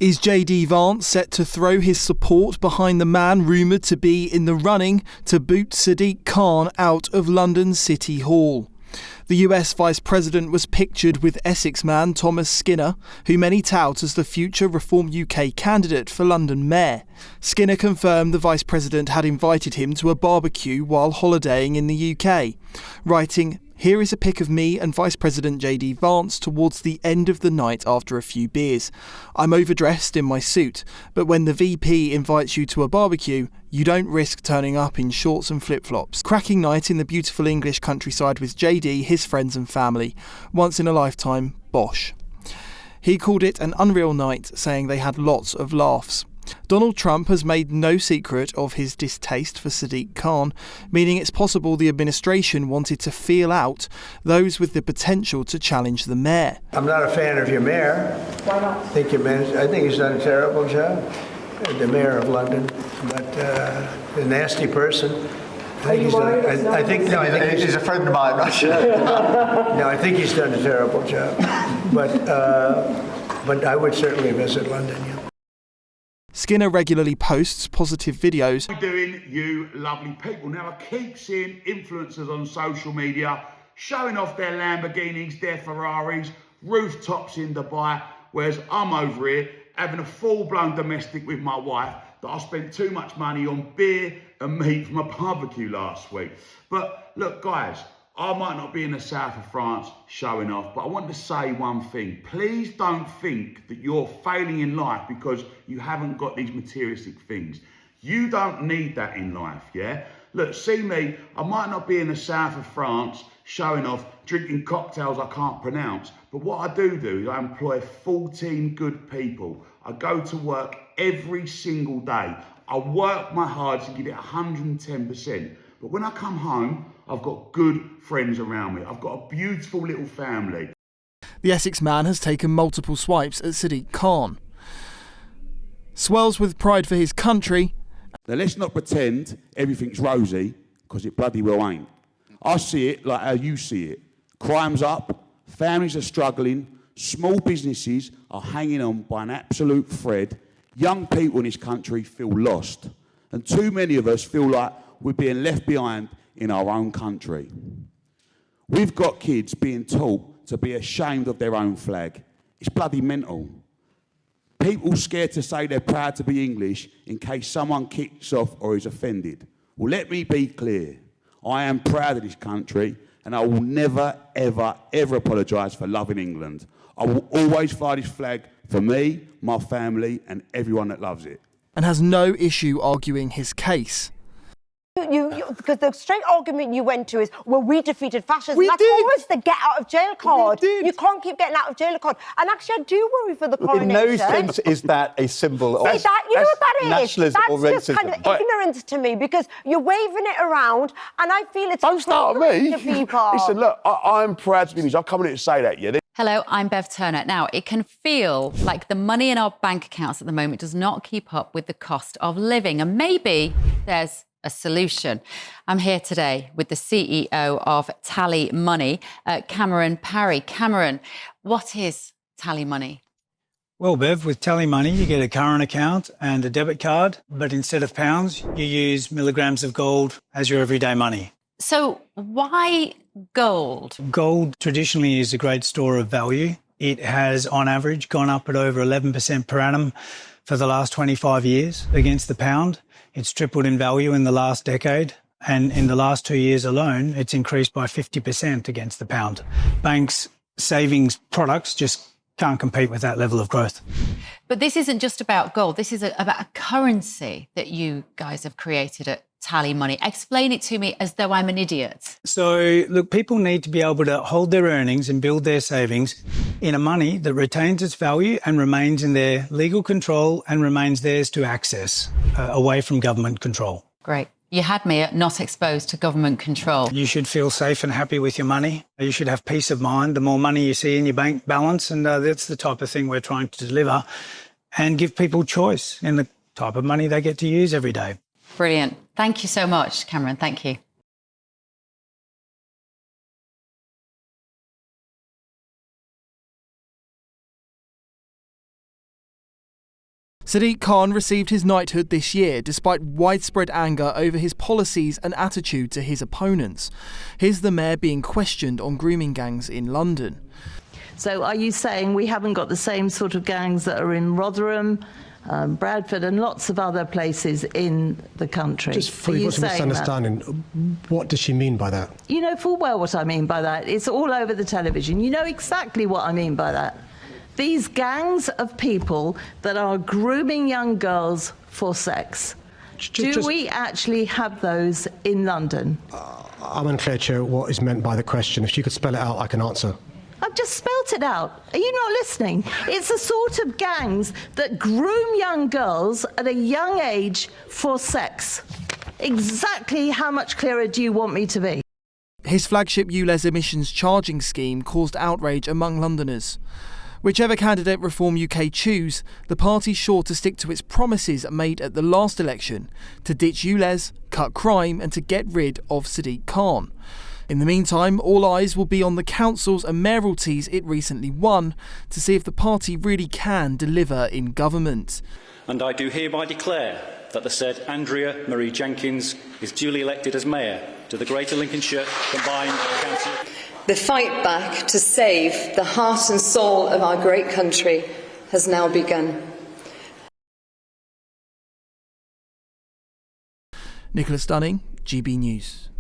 Is JD Vance set to throw his support behind the man rumoured to be in the running to boot Sadiq Khan out of London City Hall? The US Vice President was pictured with Essex man Thomas Skinner, who many tout as the future Reform UK candidate for London Mayor. Skinner confirmed the Vice President had invited him to a barbecue while holidaying in the UK, writing, "Here is a pic of me and Vice President JD Vance towards the end of the night after a few beers. I'm overdressed in my suit, but when the VP invites you to a barbecue, you don't risk turning up in shorts and flip-flops. Cracking night in the beautiful English countryside with JD, his friends and family. Once in a lifetime, bosh." He called it an unreal night, saying they had lots of laughs. Donald Trump has made no secret of his distaste for Sadiq Khan, meaning it's possible the administration wanted to feel out those with the potential to challenge the mayor. I'm not a fan of your mayor. Why not? I think he's done a terrible job, the mayor of London, but a nasty person. I think he's a friend of mine. No, I think he's done a terrible job, but I would certainly visit London. Yeah. Skinner regularly posts positive videos. How are you doing, you lovely people? Now, I keep seeing influencers on social media showing off their Lamborghinis, their Ferraris, rooftops in Dubai, whereas I'm over here having a full-blown domestic with my wife that I spent too much money on beer and meat from a barbecue last week. But look, guys, I might not be in the south of France showing off, but I want to say one thing. Please don't think that you're failing in life because you haven't got these materialistic things. You don't need that in life, yeah? Look, see me, I might not be in the south of France showing off, drinking cocktails I can't pronounce, but what I do is I employ 14 good people. I go to work every single day. I work my hardest and give it 110%. But when I come home, I've got good friends around me. I've got a beautiful little family. The Essex man has taken multiple swipes at Sadiq Khan. Swells with pride for his country. Now let's not pretend everything's rosy, because it bloody well ain't. I see it like how you see it. Crime's up, families are struggling, small businesses are hanging on by an absolute thread. Young people in this country feel lost. And too many of us feel like we're being left behind in our own country. We've got kids being taught to be ashamed of their own flag. It's bloody mental. People scared to say they're proud to be English in case someone kicks off or is offended. Well, let me be clear. I am proud of this country and I will never, ever, ever apologise for loving England. I will always fly this flag for me, my family and everyone that loves it. And has no issue arguing his case. Because the straight argument you went to is, well, we defeated fascism. We That's did. always the get out of jail card. We did. You can't keep getting out of jail card. And actually, I do worry for the coronation. In no sense is that a symbol of You know what that is? nationalism or That's racism. just kind of ignorance to me, because you're waving it around, and I feel it's Don't start with me. to people. Listen, look, I'm proud to be English. I've come in here to say that, yeah. Hello, I'm Bev Turner. Now, it can feel like the money in our bank accounts at the moment does not keep up with the cost of living, and maybe there's a solution. I'm here today with the CEO of TallyMoney, Cameron Parry. Cameron, what is TallyMoney? Well, Bev, with TallyMoney, you get a current account and a debit card, but instead of pounds, you use milligrams of gold as your everyday money. So why gold? Gold traditionally is a great store of value. It has, on average, gone up at over 11% per annum for the last 25 years against the pound. It's tripled in value in the last decade, and in the last 2 years alone, it's increased by 50% against the pound. Banks' savings products just can't compete with that level of growth. But this isn't just about gold. This is about a currency that you guys have created at TallyMoney. Explain it to me as though I'm an idiot. So, look, people need to be able to hold their earnings and build their savings in a money that retains its value and remains in their legal control and remains theirs to access, away from government control. Great. You had me at not exposed to government control. You should feel safe and happy with your money. You should have peace of mind. The more money you see in your bank balance, and that's the type of thing we're trying to deliver, and give people choice in the type of money they get to use every day. Brilliant. Thank you so much, Cameron. Thank you. Sadiq Khan received his knighthood this year despite widespread anger over his policies and attitude to his opponents. Here's the mayor being questioned on grooming gangs in London. So are you saying we haven't got the same sort of gangs that are in Rotherham, Bradford and lots of other places in the country? Just for you to misunderstanding, what does she mean by that? You know full well what I mean by that. It's all over the television. You know exactly what I mean by that. These gangs of people that are grooming young girls for sex. Do we actually have those in London? I'm unclear, Chair, what is meant by the question. If you could spell it out, I can answer. I've just spelt it out. Are you not listening? It's the sort of gangs that groom young girls at a young age for sex. Exactly how much clearer do you want me to be? His flagship ULEZ emissions charging scheme caused outrage among Londoners. Whichever candidate Reform UK choose, the party's sure to stick to its promises made at the last election to ditch ULEZ, cut crime and to get rid of Sadiq Khan. In the meantime, all eyes will be on the councils and mayoralties it recently won to see if the party really can deliver in government. And I do hereby declare that the said Andrea Marie Jenkins is duly elected as Mayor to the Greater Lincolnshire Combined Council. The fight back to save the heart and soul of our great country has now begun. Nicholas Dunning, GB News.